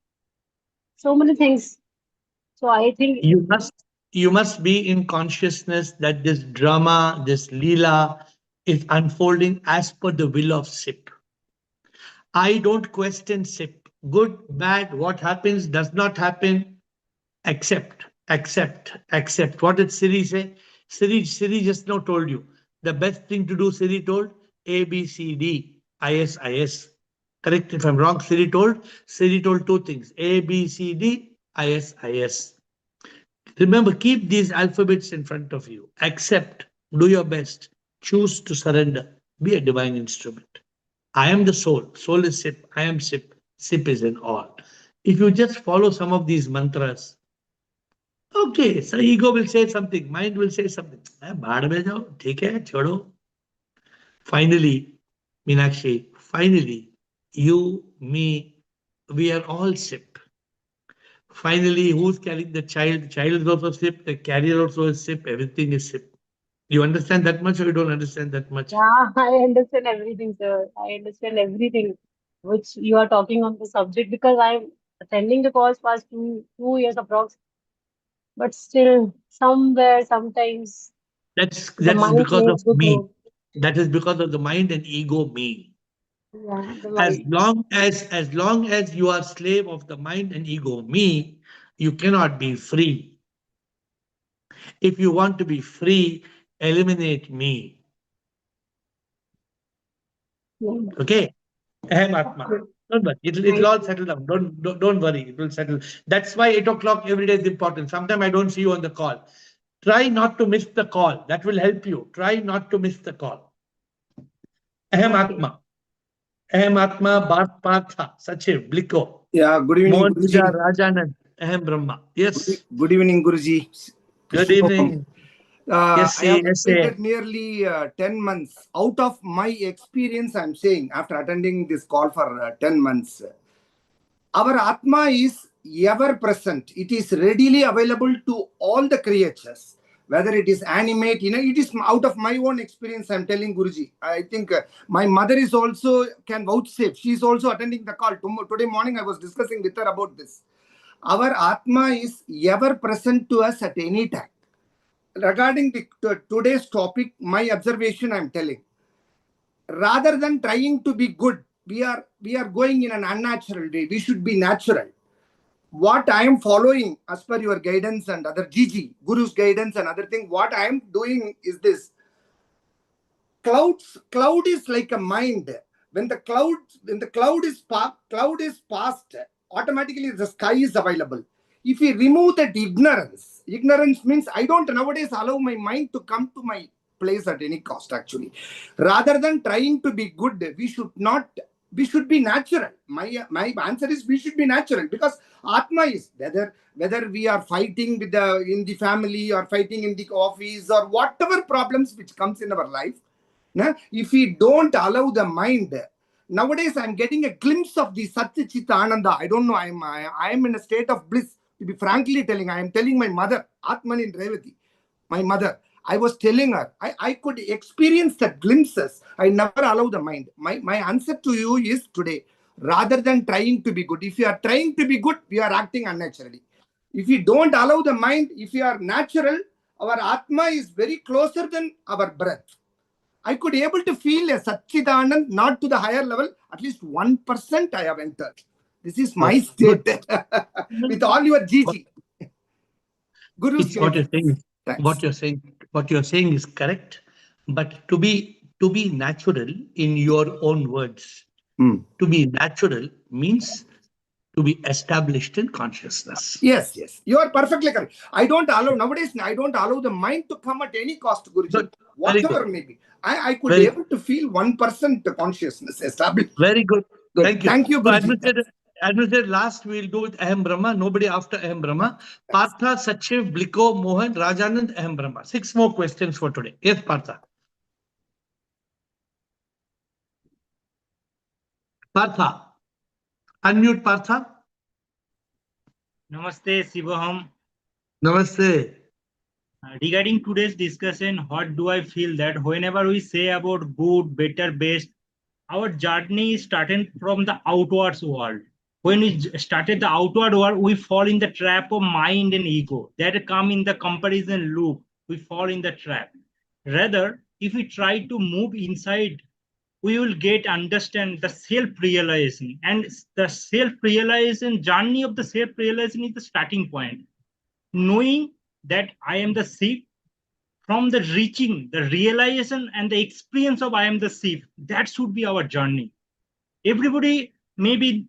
So many things. So I think You must you must be in consciousness that this drama, this leela, is unfolding as per the will of SIP. I don't question SIP. Good, bad, what happens, does not happen. Accept, accept, accept. What did Siri say? Siri just now told you. The best thing to do, Siri told, A, B, C, D, I, S, I, S. Correct if I'm wrong, Siri told two things, A, B, C, D, I, S, I, S. Remember, keep these alphabets in front of you. Accept, do your best, choose to surrender, be a divine instrument. I am the soul, soul is SIP, I am SIP, SIP is in all. If you just follow some of these mantras, okay, so ego will say something, mind will say something. बाद में जाओ, ठीक है, छोड़ो. Finally, Meenakshi, finally, you, me, we are all SIP. Finally, who's carrying the child? The child is also SIP, the carrier also is SIP, everything is SIP. You understand that much or you don't understand that much? yeah, I understand everything, sir. I understand everything which you are talking on the subject because I'm attending the calls past two years approx. But still, somewhere, sometimes the That's mind because plays of good me. role. That is because of the mind and ego, me. Yeah, the As mind. long as you are slave of the mind and ego, me, you cannot be free. If you want to be free, eliminate me. Yeah. Okay? Ahem Atma. Don't worry. It'll Thank all you. settle down. Don't worry. It will settle. That's why 8 o'clock every day is important. Sometimes I don't see you on the call. Try not to miss the call. That will help you. Try not to miss the call. Ahem Okay. Atma. Ahem Atma, Bharat Partha, Sachiv, Bliko, Yeah, good evening, Mohan Guruji. Puja, Rajanand, Ahem Brahma. Yes. Good evening, Guruji. Good Krishna Bhagwan. evening. Yes, I have yes, completed nearly 10 months. Out of my experience, I'm saying, after attending this call for 10 months, our Atma is ever present. It is readily available to all the creatures. whether it is animate, it is out of my own experience. I'm telling Guruji. I think my mother is also can vouchsafe. She is also attending the call. Today morning I was discussing with her about this. Our Atma is ever present to us at any time. Regarding today's topic, my observation I'm telling. Rather than trying to be good, we are going in an unnatural way. We should be natural. What I am following as per your guidance and other Gigi, Guru's guidance and other thing, what I am doing is this. Cloud is like a mind. When the cloud is passed, automatically the sky is available. If we remove that ignorance means I don't nowadays allow my mind to come to my place at any cost. Actually, rather than trying to be good, we should be natural. My answer is we should be natural, because Atma is whether we are fighting with in the family or fighting in the office or whatever problems which comes in our life. If we don't allow the mind, nowadays I'm getting a glimpse of the Satya Chitta Ananda. I don't know. I am in a state of bliss. To be frankly telling, I am telling my mother, Atman in Revati, my mother. I was telling her, I could experience the glimpses. I never allow the mind. My answer to you is today, rather than trying to be good. If you are trying to be good, we are acting unnaturally. If you don't allow the mind, if you are natural, our Atma is very closer than our breath. I could able to feel a Satchidanand, not to the higher level, at least 1% I have entered. This is my state with all your Gigi. Guru's What you're saying, Thanks. what you're saying is correct, but to be natural in your own words, to be natural means to be established in consciousness. Yes, you are perfectly correct. Nowadays I don't allow the mind to come at any cost, Guruji. Whatever may be. I could be able to feel 1% consciousness established. Very good. Thank you. Thank you, Guruji. Administrator, last we'll do with Aham Brahma. Nobody after Aham Brahma. Partha, Sachiv, Bliko, Mohan, Rajanand, Aham Brahma. 6 more questions for today. Yes, Partha. Partha. Unmute, Partha. Namaste, Sivoham. Namaste. Regarding today's discussion, what do I feel that whenever we say about good, better, best, our journey is starting from the outwards world. When we started the outward world, we fall in the trap of mind and ego that come in the comparison loop. We fall in the trap. Rather, if we try to move inside, we will understand the self-realization, and the self-realization journey of the self-realization is the starting point. Knowing that I am the sheep, from the reaching, the realization and the experience of I am the sheep, that should be our journey. Everybody, maybe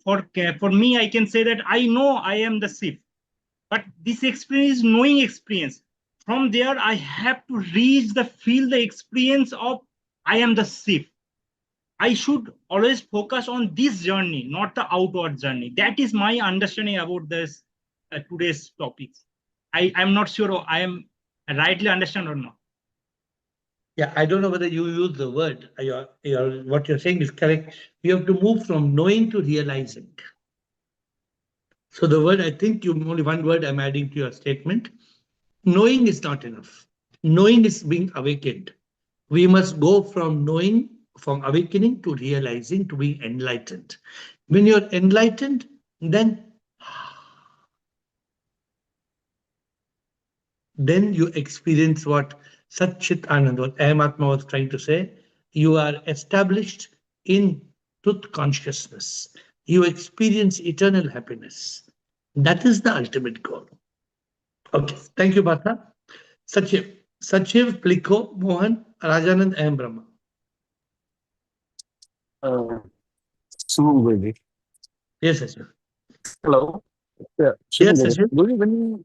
for me, I can say that I know I am the sheep, but this experience is knowing experience. From there, I have to feel the experience of I am the sheep. I should always focus on this journey, not the outward journey. That is my understanding about this today's topics. I'm not sure I am rightly understand or not. Yeah, I don't know whether you use the word. What you're saying is correct. You have to move from knowing to realizing. So the word, I think only one word I'm adding to your statement. Knowing is not enough. Knowing is being awakened. We must go from knowing, from awakening to realizing, to being enlightened. When you're enlightened, then you experience what Sat Chit Anand, what Aham Atma was trying to say. You are established in truth consciousness. You experience eternal happiness. That is the ultimate goal. Okay, thank you, Partha. Sachiv, Pliko, Mohan, Rajanand, Aham Brahma. Yes, Sachiv. Hello. Yeah. Yes, Sachiv. When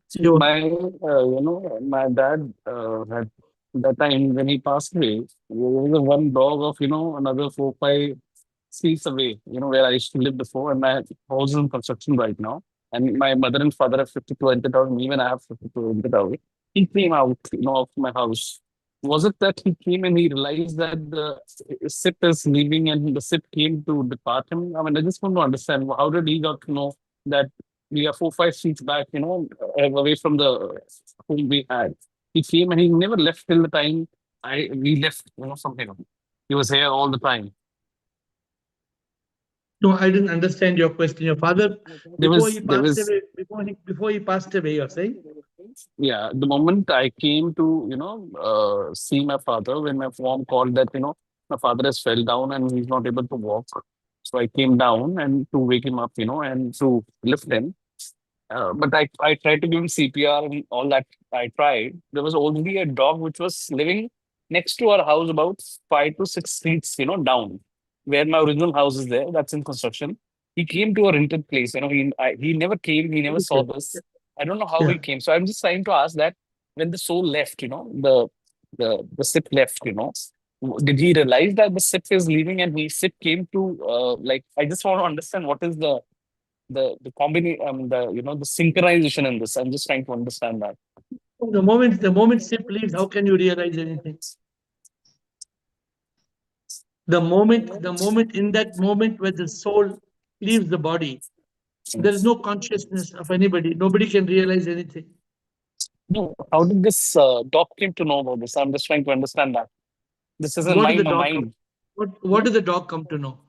my dad had that time when he passed away, there was one dog of another 4-5 streets away, where I used to live before, and my house is in construction right now. And my mother and father have 52 entered out, and even I have 52 entered out. He came out, of my house. Was it that he came and he realized that the SIP is leaving and the SIP came to depart him? I mean, I just want to understand how did he got to know that we are 4-5 seats back, away from the whom we had. He came and he never left till the time we left, from him. He was here all the time. No, I didn't understand your question. Your father, There before was, he there passed was, away, before he passed away, you're saying? yeah, the moment I came to, see my father, when my mom called that, my father has fell down and he's not able to walk. So I came down and to wake him up, and to lift him. But I tried to give him CPR and all that. I tried. There was already a dog which was living next to our house, about 5 to 6 streets, down, where my original house is there. That's in construction. He came to a rented place. He never came. He never saw this. I don't know how Yeah. he came. So I'm just trying to ask that when the soul left, the SIP left, did he realize that the SIP is leaving and SIP came to like? I just want to understand what is the combination, the synchronization in this. I'm just trying to understand that. The moment SIP leaves, how can you realize anything? The moment in that moment where the soul leaves the body, there is no consciousness of anybody. Nobody can realize anything. No, how did this dog came to know about this? I'm just trying to understand that. This is in What did my the dog come? mind. What did the dog come to know?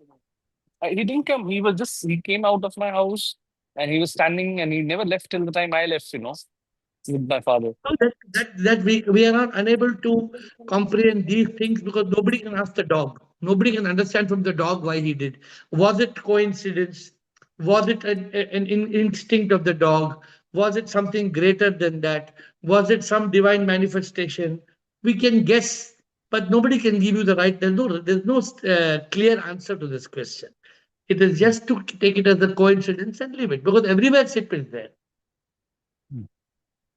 He didn't come. He came out of my house and he was standing and he never left till the time I left, with my father. So that we are not unable to comprehend these things because nobody can ask the dog. Nobody can understand from the dog why he did. Was it coincidence? Was it an instinct of the dog? Was it something greater than that? Was it some divine manifestation? We can guess, but nobody can give you the right. There's no clear answer to this question. It is just to take it as a coincidence and leave it because everywhere SIP is there.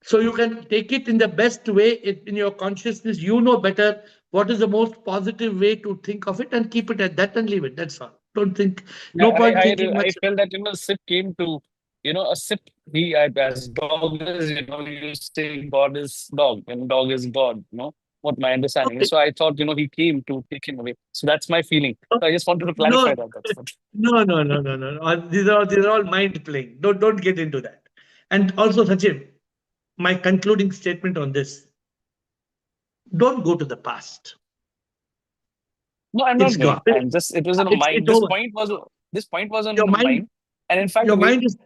So you can take it in the best way in your consciousness. You know better what is the most positive way to think of it and keep it at that and leave it. That's all. Don't think, Yeah, no point thinking I much. felt that SIP came to a SIP. As dog is, you say God is dog and dog is God. What my understanding is. So I thought he came to take him away. So that's my feeling. So I just wanted to No, clarify that. That's it. no. These are all mind playing. Don't get into that. And also, Sachin, my concluding statement on this: don't go to the past. No, I'm It's not gone. going. I'm just. It was in mind. It's over. This point was on Your my mind, mind, and in fact, your mind is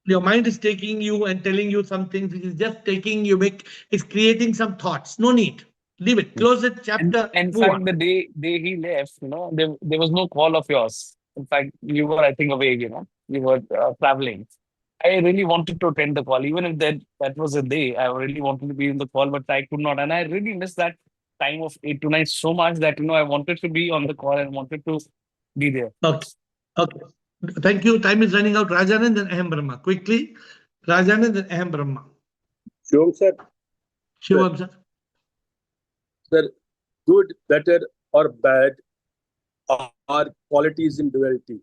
your mind is taking you and telling you some things which is just taking you it's creating some thoughts. No need. Leave it. Close it. And Chapter. in Move fact, on. the day he left, there was no call of yours. In fact, you were, I think, away. You were traveling. I really wanted to attend the call, even if that was a day. I really wanted to be in the call, but I could not, and I really missed that time of 8 to 9 so much that I wanted to be on the call and wanted to be there. Okay. Okay. Thank you. Time is running out. Rajanand and Ahem Brahma. Quickly. Rajanand and Ahem Brahma. Shivam sir. Shivam sir. Sir, good, better, or bad are qualities in duality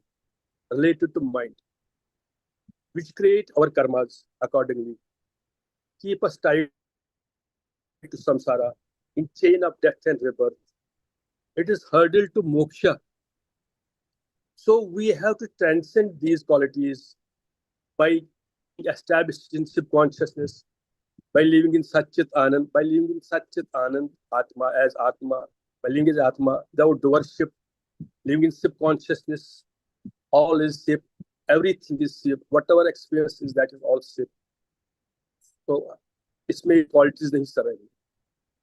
related to mind, which create our karmas accordingly, keep us tied to samsara in chain of death and rebirth. It is hurdle to moksha. So we have to transcend these qualities by establishing subconsciousness, by living in Satchit Anand, by living in Satchit Anand, Atma as Atma, by living as Atma without doership, living in subconsciousness, all is SIP, everything is SIP, whatever experience is, that is all SIP. So, इसमें qualities नहीं sir.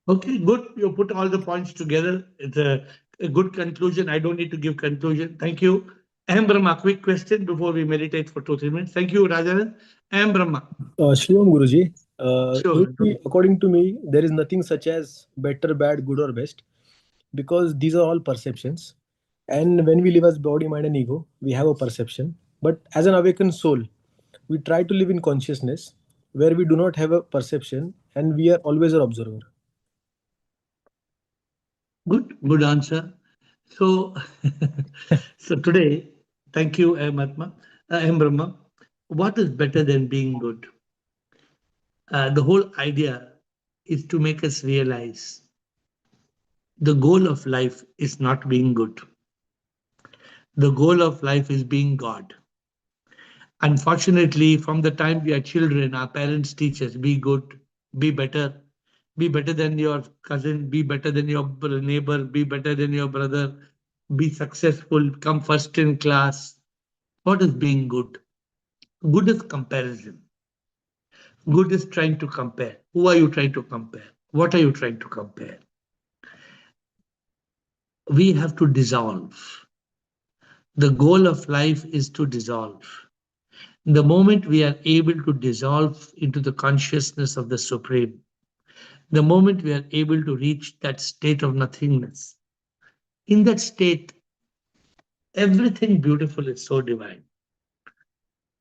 Okay, good. You put all the points together. It's a good conclusion. I don't need to give conclusion. Thank you. Ahem Brahma, quick question before we meditate for 2-3 minutes. Thank you, Rajan. Ahem Brahma. Shivam Guruji, Sure. according to me, there is nothing such as better, bad, good, or best, because these are all perceptions. And when we live as body, mind, and ego, we have a perception. But as an awakened soul, we try to live in consciousness where we do not have a perception and we are always an observer. Good answer. So, so today, thank you, Atma, Brahma. What is better than being good? The whole idea is to make us realize the goal of life is not being good. The goal of life is being God. Unfortunately, from the time we are children, our parents teach us, be good, be better than your cousin, be better than your neighbor, be better than your brother, be successful, come first in class. What is being good? Good is comparison. Good is trying to compare. Who are you trying to compare? What are you trying to compare? We have to dissolve. The goal of life is to dissolve. The moment we are able to dissolve into the consciousness of the Supreme, the moment we are able to reach that state of nothingness, in that state, everything beautiful is so divine.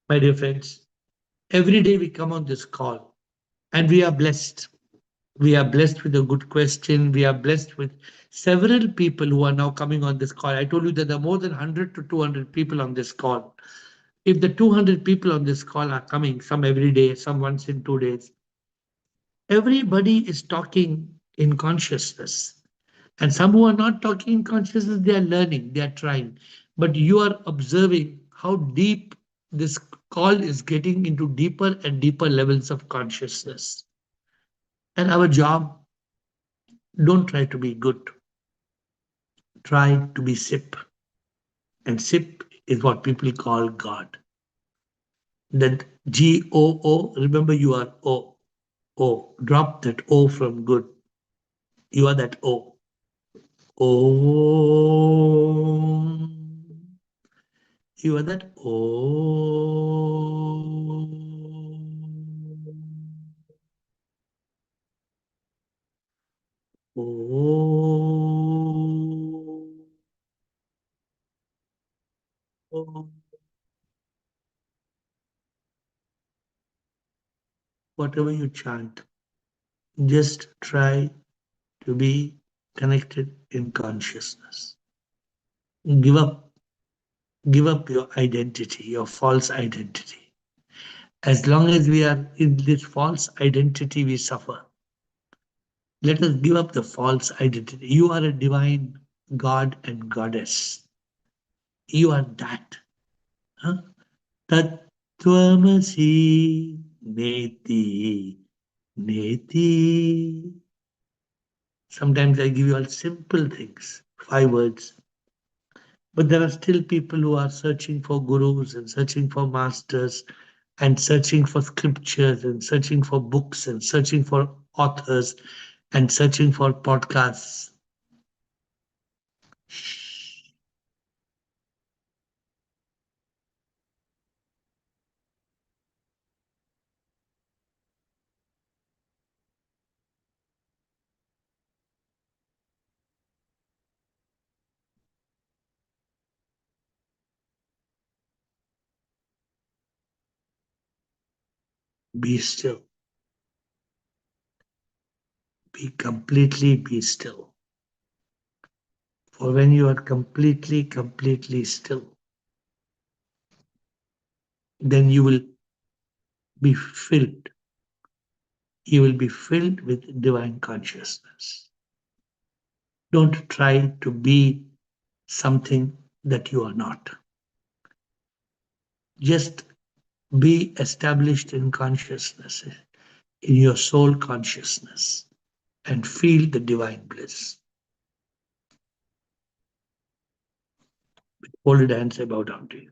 My dear friends, every day we come on this call and we are blessed. We are blessed with a good question. We are blessed with several people who are now coming on this call. I told you that there are more than 100 to 200 people on this call. If the 200 people on this call are coming, some every day, some once in 2 days, everybody is talking in consciousness. And some who are not talking in consciousness, they are learning, they are trying. But you are observing how deep this call is getting into deeper and deeper levels of consciousness. And our job, don't try to be good. Try to be SIP. And SIP is what people call God. That G-O-O, remember you are O. O. Drop that O from good. You are that O. O. You are that O. O. O. Whatever you chant, just try to be connected in consciousness. Give up your identity, your false identity. As long as we are in this false identity, we suffer. Let us give up the false identity. You are a divine God and Goddess. You are that. Huh? Tattvamasi neti neti. Sometimes I give you all simple things, 5 words. But there are still people who are searching for gurus and searching for masters and searching for scriptures and searching for books and searching for authors and searching for podcasts. Be still. Be still. For when you are completely still, then you will be filled. You will be filled with divine consciousness. Don't try to be something that you are not. Just be established in consciousness, in your soul consciousness, and feel the divine bliss. Hold it hands, I bow down to you.